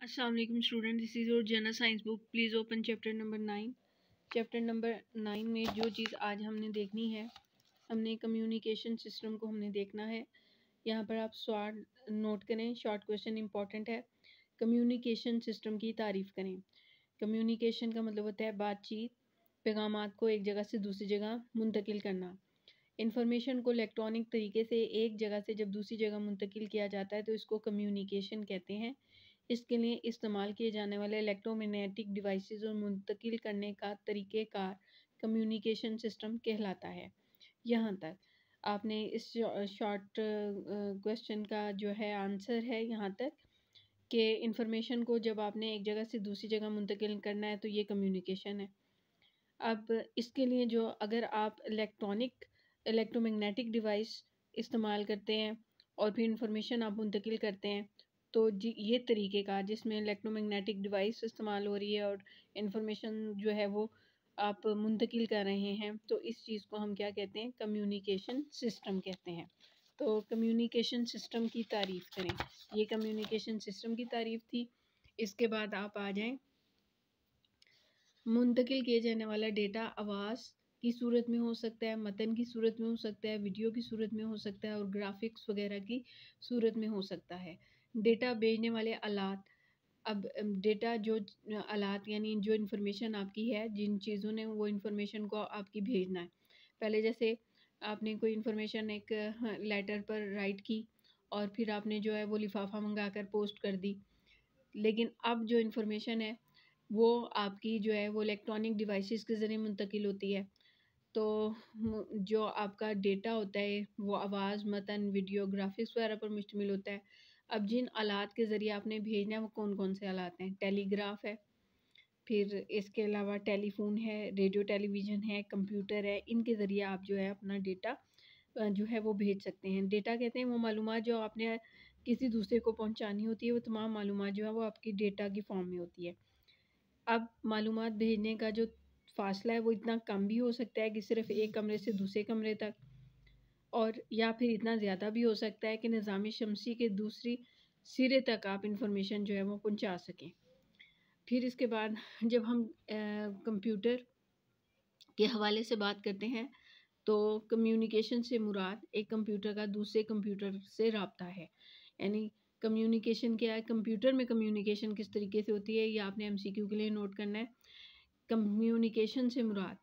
अस्सलाम वालेकुम student, this is your general science book. Please open chapter number 9। Chapter number 9 में जो चीज़ आज हमने देखनी है, हमने कम्युनिकेशन सिस्टम को हमने देखना है। यहाँ पर आप शॉर्ट नोट करें, शॉर्ट क्वेश्चन इंपॉर्टेंट है। कम्युनिकेशन सिस्टम की तारीफ़ करें। कम्युनिकेशन का मतलब होता है बातचीत, पैगामात को एक जगह से दूसरी जगह मुंतकिल करना। इंफॉर्मेशन को इलेक्ट्रॉनिक तरीके से एक जगह से जब दूसरी जगह मुंतकिल किया जाता है तो इसको कम्युनिकेशन कहते हैं। इसके लिए इस्तेमाल किए जाने वाले इलेक्ट्रोमैग्नेटिक डिवाइसेस और मुंतकिल करने का तरीक़ेकार कम्युनिकेशन सिस्टम कहलाता है। यहाँ तक आपने इस शॉर्ट क्वेश्चन का जो है आंसर है यहाँ तक कि इंफॉर्मेशन को जब आपने एक जगह से दूसरी जगह मुंतकिल करना है तो ये कम्युनिकेशन है। अब इसके लिए जो अगर आप इलेक्ट्रोमैग्नेटिक डिवाइस इस्तेमाल करते हैं और फिर इंफॉर्मेशन आप मुंतकिल करते हैं तो जी ये तरीके का जिसमें इलेक्ट्रोमैग्नेटिक डिवाइस इस्तेमाल हो रही है और इंफॉर्मेशन जो है वो आप मुंतकिल कर रहे हैं, तो इस चीज़ को हम क्या कहते हैं, कम्युनिकेशन सिस्टम कहते हैं। तो कम्युनिकेशन सिस्टम की तारीफ़ करें। ये कम्युनिकेशन सिस्टम की तारीफ़ थी। इसके बाद आप आ जाएं, मुंतकिल किए जाने वाला डेटा आवाज़ की सूरत में हो सकता है, मतन की सूरत में हो सकता है, वीडियो की सूरत में हो सकता है और ग्राफिक्स वगैरह की सूरत में हो सकता है। डेटा भेजने वाले आलात, अब डेटा जो आलात यानी जो इन्फॉर्मेशन आपकी है, जिन चीज़ों ने वो इन्फॉर्मेशन को आपकी भेजना है। पहले जैसे आपने कोई इन्फॉर्मेशन एक लेटर पर राइट की और फिर आपने जो है वो लिफाफा मंगा कर पोस्ट कर दी, लेकिन अब जो इन्फॉर्मेशन है वो आपकी जो है वो इलेक्ट्रॉनिक डिवाइसेस के ज़रिए मुंतकिल होती है। तो जो आपका डेटा होता है वो आवाज़, मतन, वीडियो, ग्राफिक्स वगैरह पर मुश्तमिल होता है। अब जिन आलात के ज़रिए आपने भेजना है वो कौन कौन से आलात हैं, टेलीग्राफ है, फिर इसके अलावा टेलीफोन है, रेडियो टेलीविज़न है, कंप्यूटर है। इनके ज़रिए आप जो है अपना डेटा जो है वो भेज सकते हैं। डेटा कहते हैं वो मालूमात जो आपने किसी दूसरे को पहुंचानी होती है, वो तमाम मालूमात जो है वो आपकी डेटा की फॉर्म में होती है। अब मालूमात भेजने का जो फ़ासला है वो इतना कम भी हो सकता है कि सिर्फ़ एक कमरे से दूसरे कमरे तक, और या फिर इतना ज़्यादा भी हो सकता है कि निज़ाम शमसी के दूसरी सिरे तक आप इंफॉर्मेशन जो है वो पहुंचा सकें। फिर इसके बाद जब हम कंप्यूटर के हवाले से बात करते हैं तो कम्युनिकेशन से मुराद एक कंप्यूटर का दूसरे कंप्यूटर से रब्ता है। यानी कम्युनिकेशन क्या है, कंप्यूटर में कम्युनिकेशन किस तरीके से होती है, ये आपने एमसीक्यू के लिए नोट करना है। कम्युनिकेशन से मुराद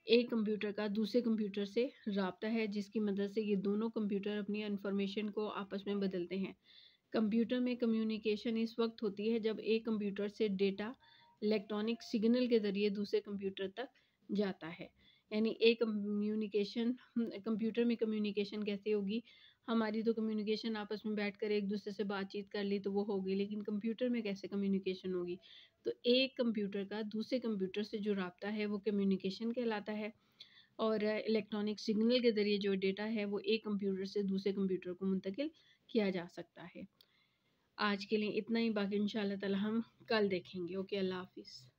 एक कंप्यूटर का दूसरे कंप्यूटर से रब्ता है जिसकी मदद से ये दोनों कंप्यूटर अपनी इंफॉर्मेशन को आपस में बदलते हैं। कंप्यूटर में कम्युनिकेशन इस वक्त होती है जब एक कंप्यूटर से डेटा इलेक्ट्रॉनिक सिग्नल के ज़रिए दूसरे कंप्यूटर तक जाता है। यानी एक कम्युनिकेशन कंप्यूटर में कम्युनिकेशन कैसे होगी, हमारी तो कम्युनिकेशन आपस में बैठकर एक दूसरे से बातचीत कर ली तो वो होगी, लेकिन कंप्यूटर में कैसे कम्युनिकेशन होगी। तो एक कंप्यूटर का दूसरे कंप्यूटर से जो रब्ता है वो कम्युनिकेशन कहलाता है, और इलेक्ट्रॉनिक सिग्नल के ज़रिए जो डेटा है वो एक कंप्यूटर से दूसरे कंप्यूटर को मुंतकिल किया जा सकता है। आज के लिए इतना ही, बाकी इंशाल्लाह ताला हम कल देखेंगे। ओके, अल्लाह हाफिज़।